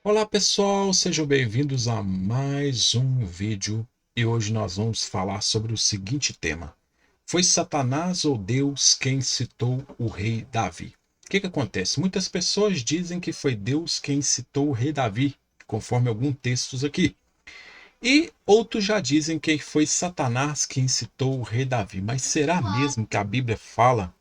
Olá pessoal, sejam bem-vindos a mais um vídeo e hoje nós vamos falar sobre o seguinte tema: foi Satanás ou Deus quem citou o rei Davi? O que acontece? Muitas pessoas dizem que foi Deus quem citou o rei Davi, conforme alguns textos aqui, e outros já dizem que foi Satanás quem citou o rei Davi. Mas será mesmo que a Bíblia fala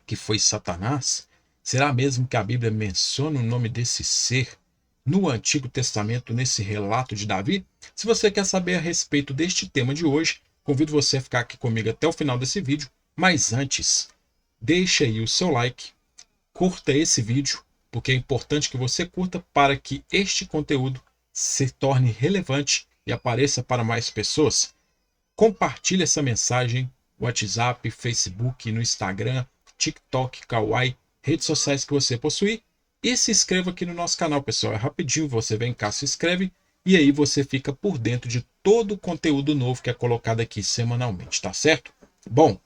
que foi Satanás? Será mesmo que a Bíblia menciona o nome desse ser no Antigo Testamento, nesse relato de Davi? Se você quer saber a respeito deste tema de hoje, convido você a ficar aqui comigo até o final desse vídeo. Mas antes, deixe aí o seu like, curta esse vídeo, porque é importante que você curta para que este conteúdo se torne relevante e apareça para mais pessoas. Compartilhe essa mensagem no WhatsApp, Facebook, no Instagram, TikTok, Kawaii, redes sociais que você possuir. E se inscreva aqui no nosso canal, pessoal. É rapidinho, você vem cá, se inscreve e aí você fica por dentro de todo o conteúdo novo que é colocado aqui semanalmente, tá certo? Bom,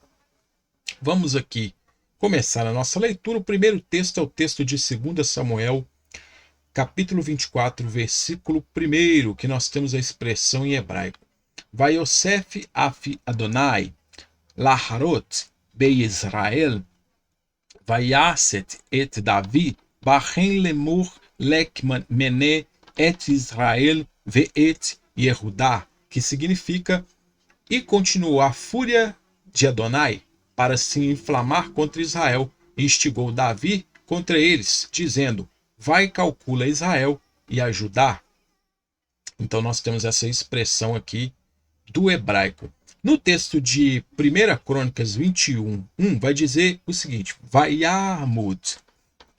vamos aqui começar a nossa leitura. O primeiro texto é o texto de 2 Samuel, capítulo 24, versículo 1, que nós temos a expressão em hebraico. Vaiosef af Adonai Laharot Be-Israel, Vayaset et Davi, Bachen lemur lek mene et Israel ve'et Yehudá, que significa: e continuou a fúria de Adonai para se inflamar contra Israel, e instigou Davi contra eles, dizendo: vai, calcula Israel e a Judá. Então nós temos essa expressão aqui do hebraico. No texto de 1 Crônicas 21:1 vai dizer o seguinte: Vayamud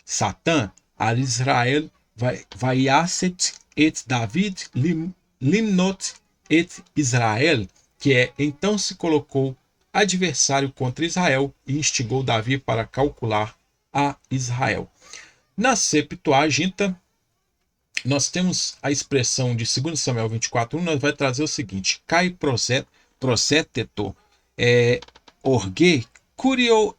Satan al Israel vayaset et David limnot et Israel, que é: então se colocou adversário contra Israel e instigou Davi para calcular a Israel. Na Septuaginta, nós temos a expressão de 2 Samuel 24:1, nós vai trazer o seguinte: Kai proseteto orge curio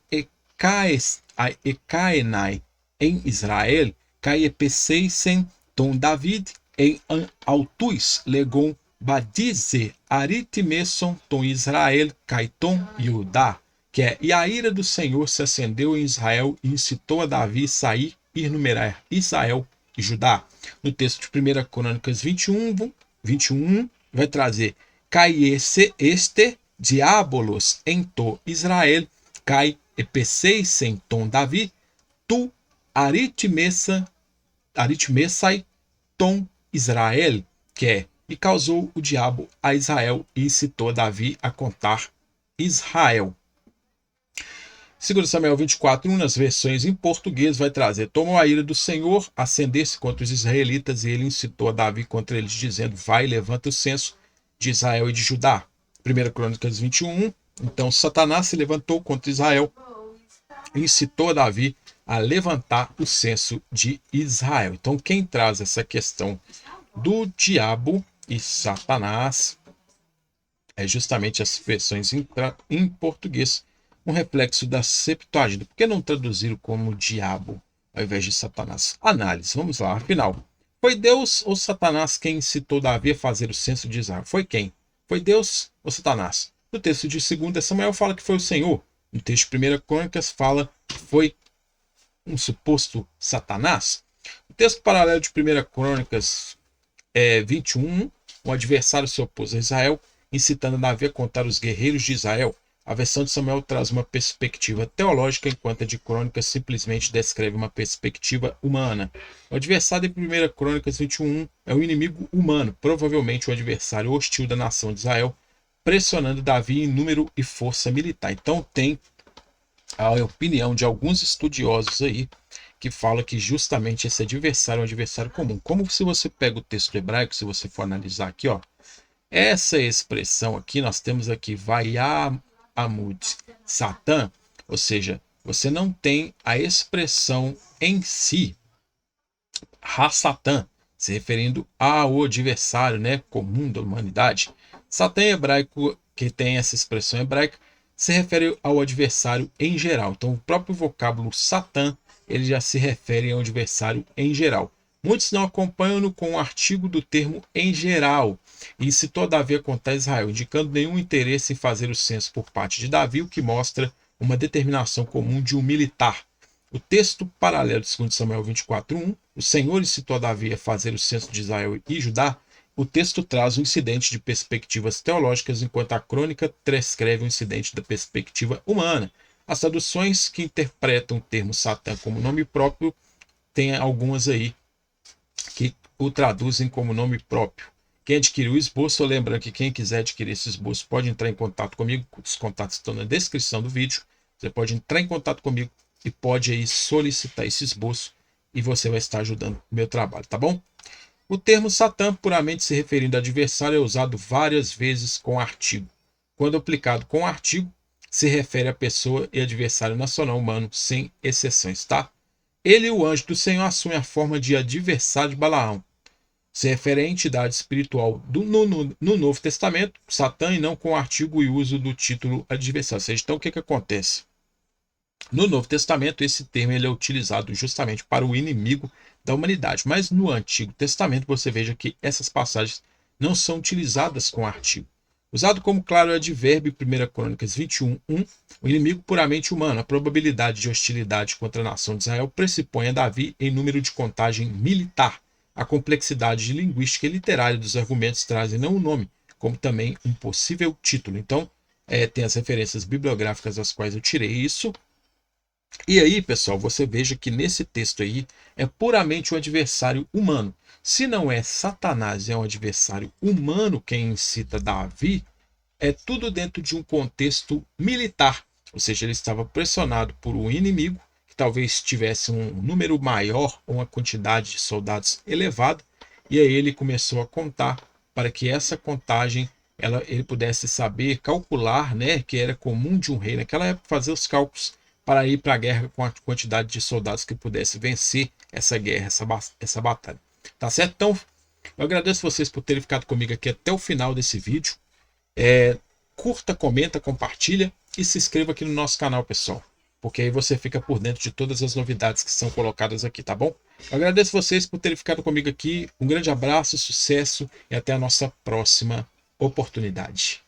ekaenai em Israel, kai epeseisen ton David em altus legon badize aritmeson ton Israel kai ton Judá, que é: e a ira do Senhor se acendeu em Israel e incitou a Davi sair e numerar Israel e Judá. No texto de 1 Crônicas 21, vai trazer: Cai este diabolos em to Israel, cai epeseisen ton Davi, tu aritmesai tom Israel, que é: e causou o diabo a Israel e incitou Davi a contar Israel. 2 Samuel 24:1, nas versões em português, vai trazer: tomou a ira do Senhor acender-se contra os israelitas, e ele incitou a Davi contra eles, dizendo: vai, levanta o censo de Israel e de Judá. 1 Crônicas 21:1, então Satanás se levantou contra Israel e incitou a Davi a levantar o censo de Israel. Então quem traz essa questão do diabo e Satanás é justamente as versões em português, um reflexo da Septuaginta. Por que não traduziram como diabo ao invés de Satanás? Análise, vamos lá. Afinal, foi Deus ou Satanás quem incitou Davi a fazer o censo de Israel? Foi quem? Foi Deus ou Satanás? No texto de 2 Samuel fala que foi o Senhor. No texto de 1 Crônicas fala que foi um suposto Satanás. O texto paralelo de 1 Crônicas 21, o adversário se opôs a Israel, incitando Davi a contar os guerreiros de Israel. A versão de Samuel traz uma perspectiva teológica, enquanto a de Crônicas simplesmente descreve uma perspectiva humana. O adversário em 1 Crônicas 21 é um inimigo humano, provavelmente o adversário hostil da nação de Israel, pressionando Davi em número e força militar. Então tem a opinião de alguns estudiosos aí que fala que justamente esse adversário é um adversário comum. Como se você pega o texto hebraico, se você for analisar aqui, ó, essa expressão aqui, nós temos aqui Vayamud Satan, ou seja, você não tem a expressão em si, Ha-Satan, se referindo ao adversário, né, comum da humanidade. Satã em hebraico, que tem essa expressão hebraica, se refere ao adversário em geral. Então, o próprio vocábulo Satã, ele já se refere ao adversário em geral. Muitos não acompanham-no com o artigo do termo em geral, e se todavia contar Israel, indicando nenhum interesse em fazer o censo por parte de Davi, o que mostra uma determinação comum de um militar. O texto paralelo de 2 Samuel 24:1, o Senhor se todavia fazer o censo de Israel e Judá, o texto traz um incidente de perspectivas teológicas, enquanto a crônica transcreve um incidente da perspectiva humana. As traduções que interpretam o termo Satã como nome próprio, tem algumas aí que o traduzem como nome próprio. Quem adquiriu o esboço, lembrando que quem quiser adquirir esse esboço pode entrar em contato comigo, os contatos estão na descrição do vídeo, você pode entrar em contato comigo e pode aí solicitar esse esboço e você vai estar ajudando o meu trabalho, tá bom? O termo Satã, puramente se referindo a adversário, é usado várias vezes com artigo. Quando aplicado com artigo, se refere a pessoa e adversário nacional humano, sem exceções, tá? Ele, o anjo do Senhor, assume a forma de adversário de Balaão. Se refere à entidade espiritual no Novo Testamento, Satã, e não com o artigo e uso do título adversário. Ou seja, então o que acontece? No Novo Testamento, esse termo ele é utilizado justamente para o inimigo da humanidade. Mas no Antigo Testamento, você veja que essas passagens não são utilizadas com artigo. Usado como claro advérbio em 1 Crônicas 21:1, o inimigo puramente humano, a probabilidade de hostilidade contra a nação de Israel pressupõe a Davi em número de contagem militar. A complexidade linguística e literária dos argumentos trazem não o nome, como também um possível título. Então, tem as referências bibliográficas das quais eu tirei isso. E aí, pessoal, você veja que nesse texto aí é puramente um adversário humano. Se não é Satanás, é um adversário humano quem incita Davi, é tudo dentro de um contexto militar. Ou seja, ele estava pressionado por um inimigo que talvez tivesse um número maior ou uma quantidade de soldados elevada, e aí ele começou a contar para que essa contagem ele pudesse saber calcular, né, que era comum de um rei naquela época fazer os cálculos para ir para a guerra com a quantidade de soldados que pudesse vencer essa guerra, essa batalha. Tá certo? Então, eu agradeço vocês por terem ficado comigo aqui até o final desse vídeo. Curta, comenta, compartilha e se inscreva aqui no nosso canal, pessoal, porque aí você fica por dentro de todas as novidades que são colocadas aqui, tá bom? Eu agradeço vocês por terem ficado comigo aqui. Um grande abraço, sucesso e até a nossa próxima oportunidade.